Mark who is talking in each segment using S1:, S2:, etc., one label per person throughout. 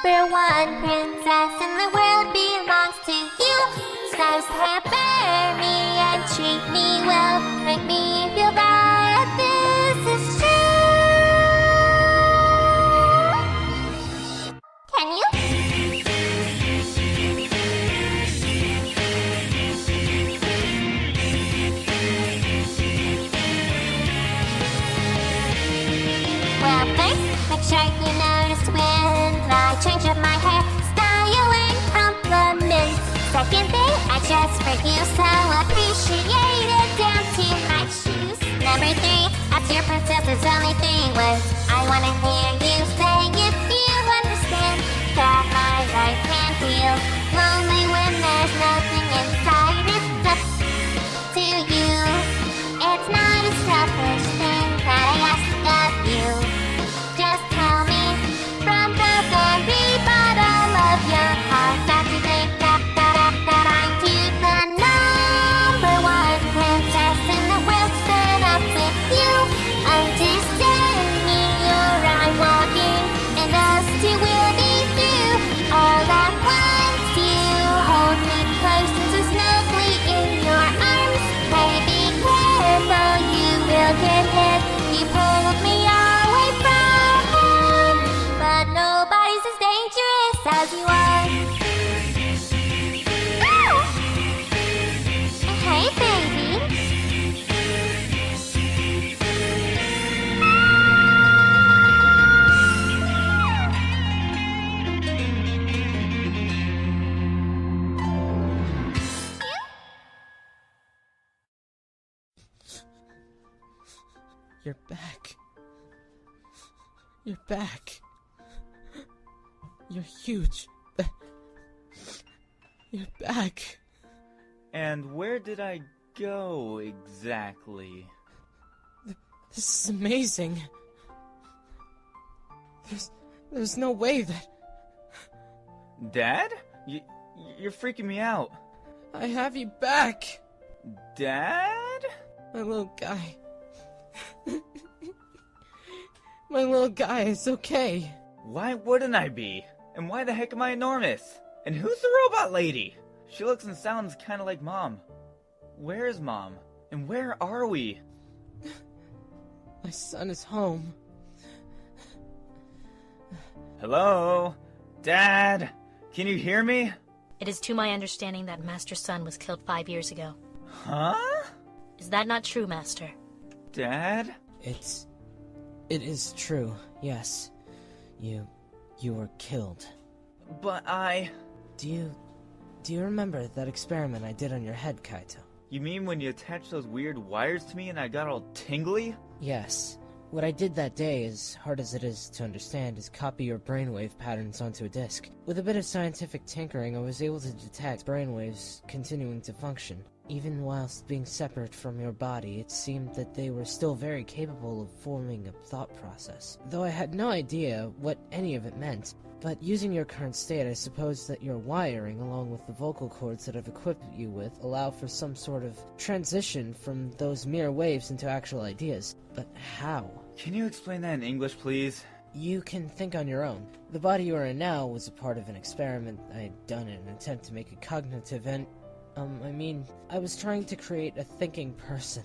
S1: number one princess in the world belongs to you. So pamper me and treat me well, make me feel that this is true. Can you? Well, first, make sure you notice when I change up my hairstyle and compliment. Second thing, I dress for you, so appreciate it down to my shoes. Number three, after your princess's only thing was I wanna hear you say if you understand that my right hand feels lonely when there's nothing inside. It's up to you. It's not a selfish thing that I ask of you. Just tell me from the very bottom of your heart that you think that I'm cute. The number one princess in the world stood up with you. Understand me, or I'm walking, and us two will be through. All at once you hold me close and so snugly in your arms. Hey, be careful, you will get hit. You pulled me away from home, but nobody's as dangerous as you are. Ow! Hey, baby.
S2: You're back. You're back. You're huge. You're back.
S3: And where did I go exactly?
S2: This is amazing. There's no way that...
S3: Dad? You're freaking me out.
S2: I have you back.
S3: Dad?
S2: My little guy. My little guy is okay.
S3: Why wouldn't I be? And why the heck am I enormous? And who's the robot lady? She looks and sounds kind of like Mom. Where is Mom? And where are we?
S2: My son is home.
S3: Hello? Dad? Can you hear me?
S4: It is to my understanding that Master's son was killed 5 years ago.
S3: Huh?
S4: Is that not true, Master?
S3: Dad?
S2: It is true, yes. You were killed.
S3: But
S2: Do you remember that experiment I did on your head, Kaito?
S3: You mean when you attached those weird wires to me and I got all tingly?
S2: Yes. What I did that day, as hard as it is to understand, is copy your brainwave patterns onto a disc. With a bit of scientific tinkering, I was able to detect brainwaves continuing to function. Even whilst being separate from your body, it seemed that they were still very capable of forming a thought process. Though I had no idea what any of it meant. But using your current state, I suppose that your wiring, along with the vocal cords that I've equipped you with, allow for some sort of transition from those mere waves into actual ideas. But how?
S3: Can you explain that in English, please?
S2: You can think on your own. The body you are in now was a part of an experiment I had done in an attempt to make it cognitive and... I was trying to create a thinking person.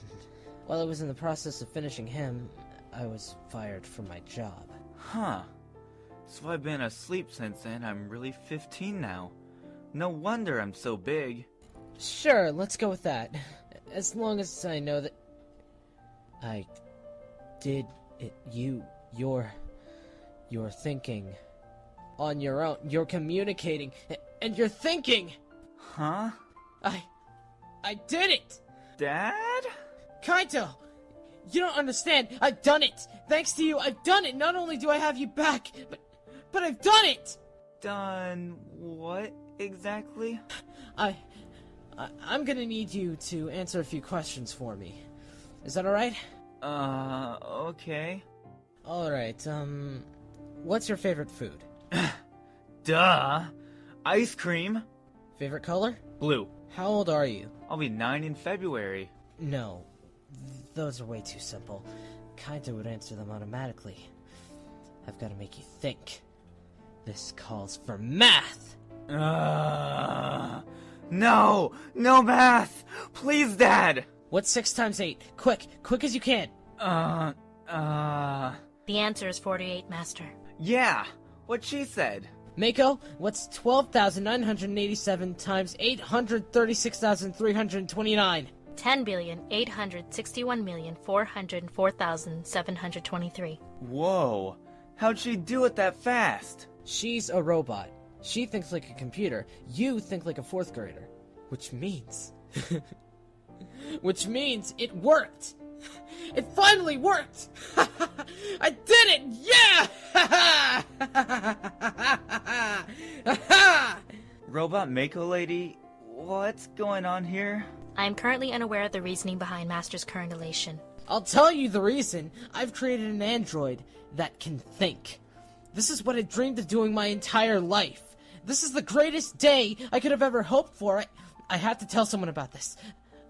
S2: While I was in the process of finishing him, I was fired from my job.
S3: Huh. So I've been asleep since then. I'm really 15 now. No wonder I'm so big.
S2: Sure, let's go with that. As long as I know that... I did it. You're thinking on your own. You're communicating, and you're thinking!
S3: Huh?
S2: I did it!
S3: Dad?
S2: Kaito! You don't understand. I've done it! Thanks to you, I've done it! Not only do I have you back, but I've done it!
S3: Done what exactly?
S2: I'm gonna need you to answer a few questions for me. Is that alright?
S3: Okay.
S2: Alright, what's your favorite food?
S3: Duh! Ice cream!
S2: Favorite color?
S3: Blue.
S2: How old are you?
S3: I'll be 9 in February.
S2: No, those are way too simple. Kaito would answer them automatically. I've got to make you think. This calls for math!
S3: No! No math! Please, Dad!
S2: What's 6 times 8? Quick! Quick as you can!
S4: The answer is 48, Master.
S3: Yeah! What she said.
S2: Mako, what's 12,987 times 836,329?
S4: 10,861,404,723.
S3: Whoa! How'd she do it that fast?
S2: She's a robot. She thinks like a computer. You think like a 4th grader. Which means... Which means it worked! It finally worked! I did it! Yeah!
S3: Robot Mako lady, what's going on here?
S4: I am currently unaware of the reasoning behind Master's current elation.
S2: I'll tell you the reason. I've created an android that can think. This is what I dreamed of doing my entire life. This is the greatest day I could have ever hoped for. I have to tell someone about this.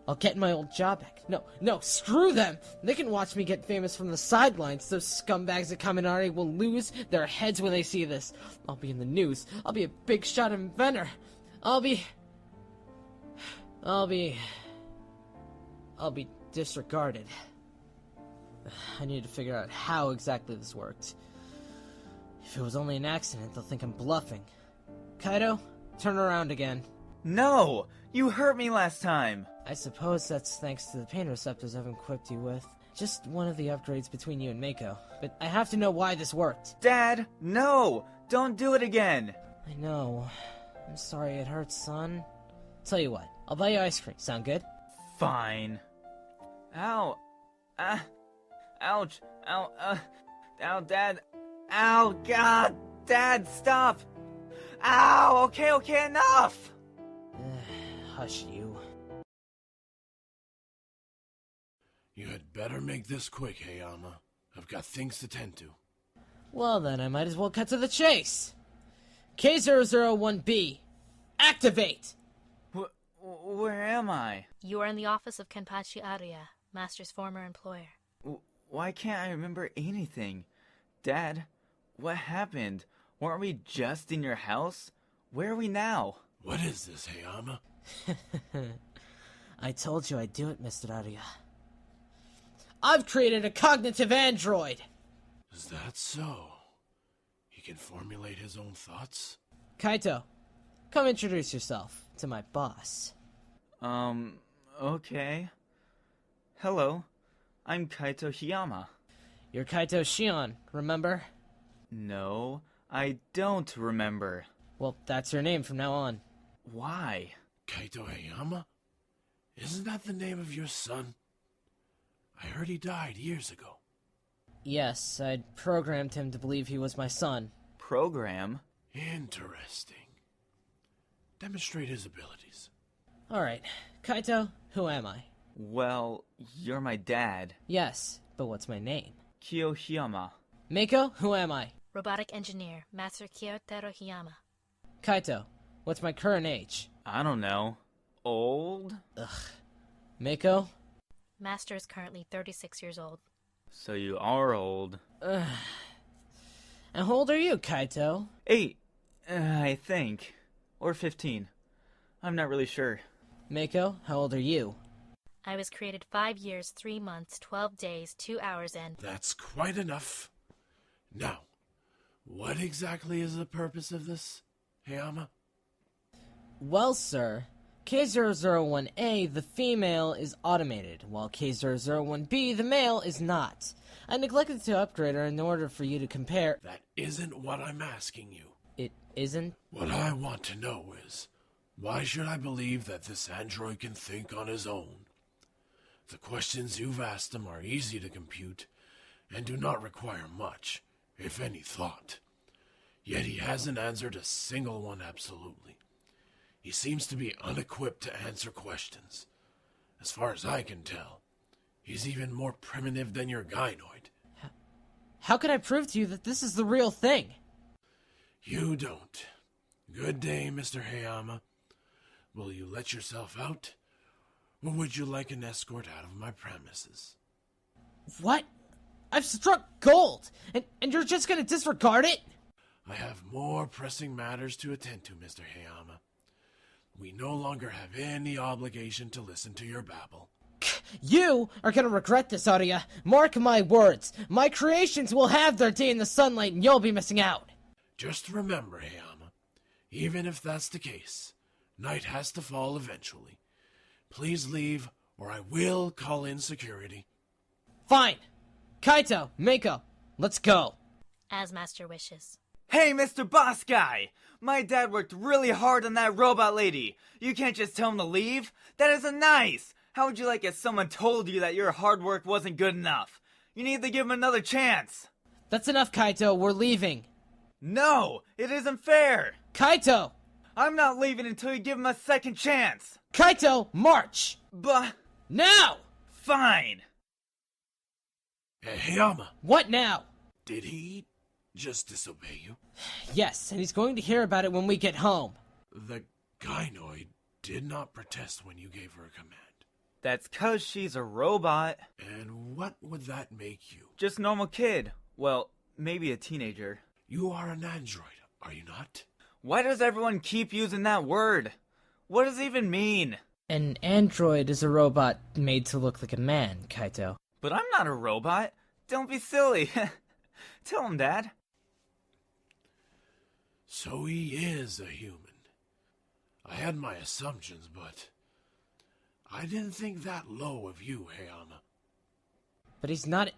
S2: I'll get my old job back. No, screw them! They can watch me get famous from the sidelines. Those scumbags at Kaminari will lose their heads when they see this. I'll be in the news. I'll be a big shot inventor. I'll be disregarded. I need to figure out how exactly this worked. If it was only an accident, they'll think I'm bluffing. Kaido, turn around again.
S3: No! You hurt me last time!
S2: I suppose that's thanks to the pain receptors I've equipped you with. Just one of the upgrades between you and Mako. But I have to know why this worked.
S3: Dad, no! Don't do it again!
S2: I know. I'm sorry it hurts, son. Tell you what, I'll buy you ice cream. Sound good?
S3: Fine. Ow. Ouch. Ow. Ow, Dad. Ow, God. Dad, stop. Ow, okay, enough!
S2: Hush you.
S5: You had better make this quick, Hayama. I've got things to tend to.
S2: Well then, I might as well cut to the chase. K001B, activate!
S3: Where am I?
S4: You are in the office of Kenpachi Arya, Master's former employer.
S3: Why can't I remember anything? Dad, what happened? Weren't we just in your house? Where are we now?
S5: What is this, Hayama?
S2: I told you I'd do it, Mr. Arya. I've created a cognitive android!
S5: Is that so? He can formulate his own thoughts?
S2: Kaito, come introduce yourself to my boss.
S3: Okay. Hello, I'm Kaito Hiyama.
S2: You're Kaito Shion, remember?
S3: No, I don't remember.
S2: Well, that's your name from now on.
S3: Why?
S5: Kaito Hayama? Isn't that the name of your son? I heard he died years ago.
S2: Yes, I'd programmed him to believe he was my son.
S3: Program?
S5: Interesting. Demonstrate his abilities.
S2: Alright, Kaito, who am I?
S3: Well, you're my dad.
S2: Yes, but what's my name?
S3: Kyo Hiyama.
S2: Mako, who am I?
S4: Robotic engineer, Master Kyotaro Hiyama.
S2: Kaito, what's my current age?
S3: I don't know. Old?
S2: Ugh. Mako?
S4: Master is currently 36 years old.
S3: So you are old.
S2: Ugh. And how old are you, Kaito?
S3: 8, I think. Or 15. I'm not really sure.
S2: Mako, how old are you?
S4: I was created 5 years, 3 months, 12 days, 2 hours, and...
S5: That's quite enough. Now, what exactly is the purpose of this, Hayama?
S2: Well, sir, K001A, the female, is automated, while K001B, the male, is not. I neglected to upgrade her in order for you to compare...
S5: That isn't what I'm asking you.
S2: It isn't?
S5: What I want to know is, why should I believe that this android can think on his own? The questions you've asked him are easy to compute, and do not require much, if any thought. Yet he hasn't answered a single one absolutely. He seems to be unequipped to answer questions. As far as I can tell, he's even more primitive than your gynoid.
S2: How could I prove to you that this is the real thing?
S5: You don't. Good day, Mr. Hayama. Will you let yourself out? Or would you like an escort out of my premises?
S2: What? I've struck gold, and you're just gonna disregard it?
S5: I have more pressing matters to attend to, Mr. Hayama. We no longer have any obligation to listen to your babble.
S2: You are gonna regret this, Arya. Mark my words. My creations will have their day in the sunlight and you'll be missing out.
S5: Just remember, Hayama, even if that's the case, night has to fall eventually. Please leave, or I will call in security.
S2: Fine. Kaito, Mako, let's go.
S4: As Master wishes.
S3: Hey, Mr. Boss Guy! My dad worked really hard on that robot lady. You can't just tell him to leave? That isn't nice! How would you like if someone told you that your hard work wasn't good enough? You need to give him another chance.
S2: That's enough, Kaito. We're leaving.
S3: No, it isn't fair.
S2: Kaito!
S3: I'm not leaving until you give him a second chance.
S2: Kaito, march!
S3: But
S2: Now!
S3: fine.
S5: Hey, Hayama,
S2: What now?
S5: did he just disobey you?
S2: Yes, and he's going to hear about it when we get home.
S5: The gynoid did not protest when you gave her a command.
S3: That's 'cause she's a robot.
S5: And what would that make you?
S3: Just normal kid. Well, maybe a teenager.
S5: You are an android, are you not?
S3: Why does everyone keep using that word? What does it even mean?
S2: An android is a robot made to look like a man, Kaito.
S3: But I'm not a robot. Don't be silly. Tell him, Dad.
S5: So he is a human. I had my assumptions, but I didn't think that low of you, Hayama.
S2: But he's not...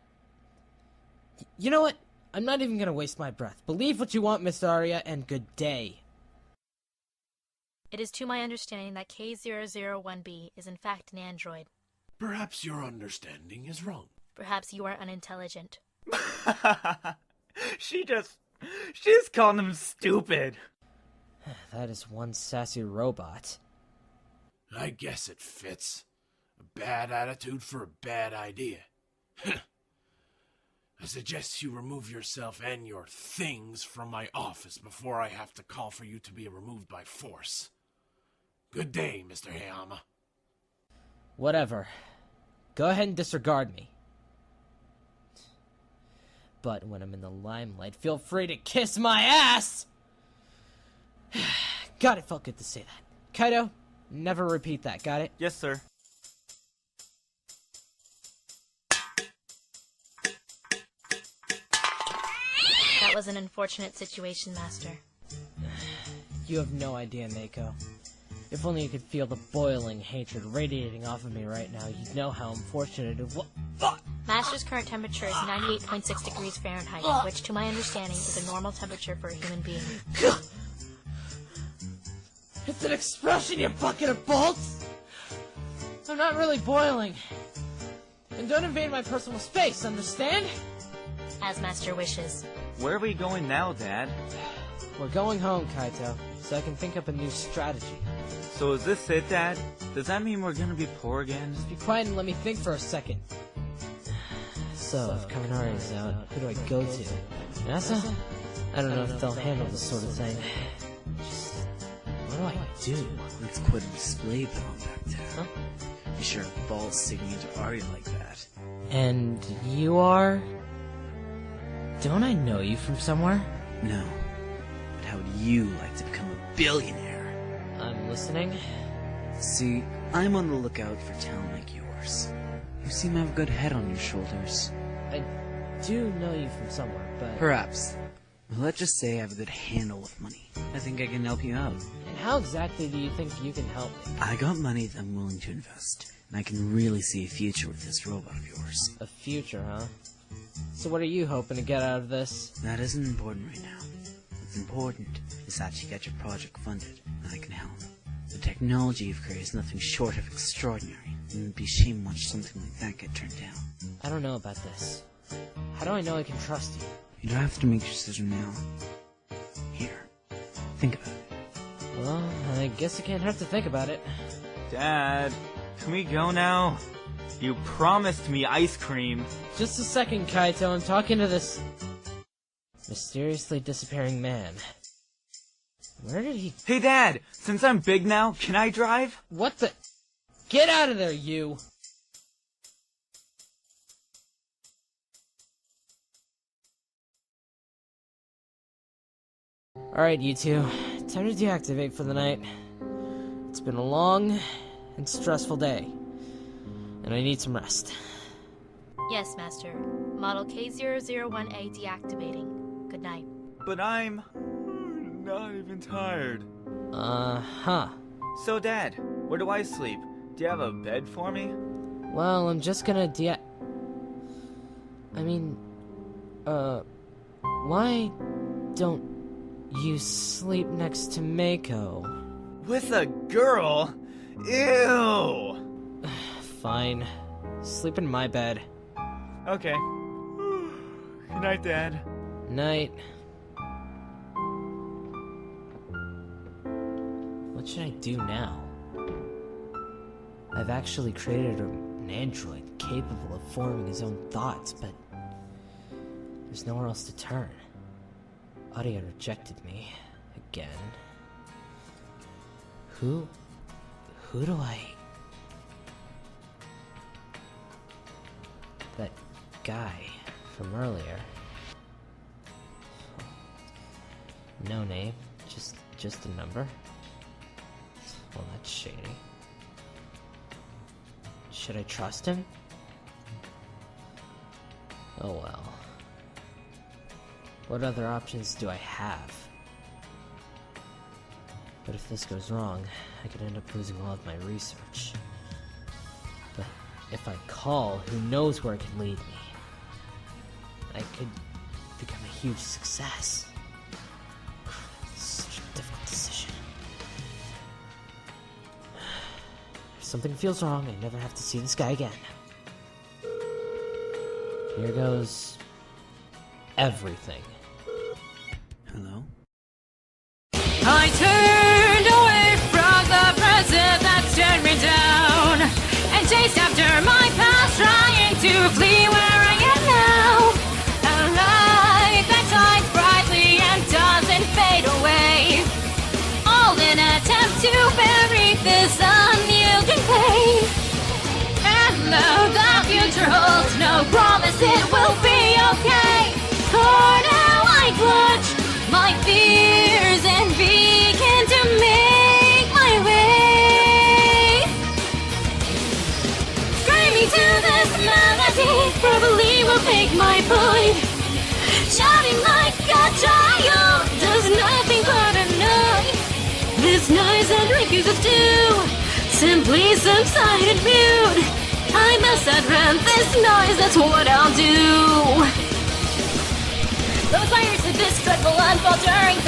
S2: You know what? I'm not even gonna waste my breath. Believe what you want, Miss Arya, and good day.
S4: It is to my understanding that K001B is in fact an android.
S5: Perhaps your understanding is wrong.
S4: Perhaps you are unintelligent.
S3: She's calling him stupid.
S2: That is one sassy robot.
S5: I guess it fits. A bad attitude for a bad idea. I suggest you remove yourself and your things from my office before I have to call for you to be removed by force. Good day, Mr. Hayama.
S2: Whatever. Go ahead and disregard me. But when I'm in the limelight, feel free to kiss my ass! God, it felt good to say that. Kaito, never repeat that, got it?
S3: Yes, sir.
S4: That was an unfortunate situation, Master.
S2: You have no idea, Mako. If only you could feel the boiling hatred radiating off of me right now, you'd know how unfortunate it was.
S4: Master's current temperature is 98.6 degrees Fahrenheit, which to my understanding is a normal temperature for a human being.
S2: It's an expression, you bucket of bolts! I'm not really boiling. And don't invade my personal space, understand?
S4: As Master wishes.
S3: Where are we going now, Dad?
S2: We're going home, Kaito, so I can think up a new strategy.
S3: So is this it, Dad? Does that mean we're gonna be poor again?
S2: Be quiet and let me think for a second. So, if Kaminari is out, who do I go to? NASA? I don't know if they'll handle this sort of thing. What do I do?
S6: It's quite a display put on back there.
S2: Huh?
S6: You sure have balls sticking into Arya like that.
S2: And you are? Don't I know you from somewhere?
S6: No. But how would you like to become a billionaire?
S2: I'm listening.
S6: See, I'm on the lookout for talent like yours. You seem to have a good head on your shoulders.
S2: I do know you from somewhere, but...
S6: Perhaps. Well, let's just say I have a good handle with money. I think I can help you out.
S2: And how exactly do you think you can help me?
S6: I got money that I'm willing to invest, and I can really see a future with this robot of yours.
S2: A future, huh? So what are you hoping to get out of this?
S6: That isn't important right now. What's important is that you get your project funded, and I can help. The technology you've created is nothing short of extraordinary, and it'd be a shame to watch something like that get turned down.
S2: I don't know about this. How do I know I can trust you?
S6: You don't have to make your decision now. Here, think about it.
S2: Well, I guess I can't have to think about it.
S3: Dad, can we go now? You promised me ice cream.
S2: Just a second, Kaito. I'm talking to this mysteriously disappearing man. Where did he...
S3: Hey, Dad, since I'm big now, can I drive?
S2: What the... Get out of there, you! Alright, you two. Time to deactivate for the night. It's been a long and stressful day, and I need some rest.
S4: Yes, Master. Model K001A deactivating. Good night.
S3: But I'm not even tired.
S2: Uh-huh.
S3: So, Dad, where do I sleep? Do you have a bed for me?
S2: Well, I'm just gonna why don't you sleep next to Mako?
S3: With a girl? Ew!
S2: Fine. Sleep in my bed.
S3: Okay. Good night, Dad.
S2: Night. What should I do now? I've actually created an android capable of forming his own thoughts, but there's nowhere else to turn. Audio rejected me. Again. Who do I... That guy from earlier. No name, just a number. Well, that's shady. Should I trust him? Oh well. What other options do I have? But if this goes wrong, I could end up losing all of my research. But if I call, who knows where it could lead me? I could become a huge success. Such a difficult decision. If something feels wrong, I never have to see this guy again. Here goes... everything.
S6: Hello?
S7: I turned away from the present that turned me down and chased after my past, trying to flee where I am now. A life that shines brightly and doesn't fade away, all in an attempt to bury this unyielding pain. And though the future holds no promise, it will be okay. For now I clutch my fears and begin to make my way. Screaming to this melody probably will make my point. Shouting like a child does nothing but annoy. This noise and refuses to simply subside and mute. I must outrun this noise, that's what I'll do. Those viruses, this dreadful unfaltering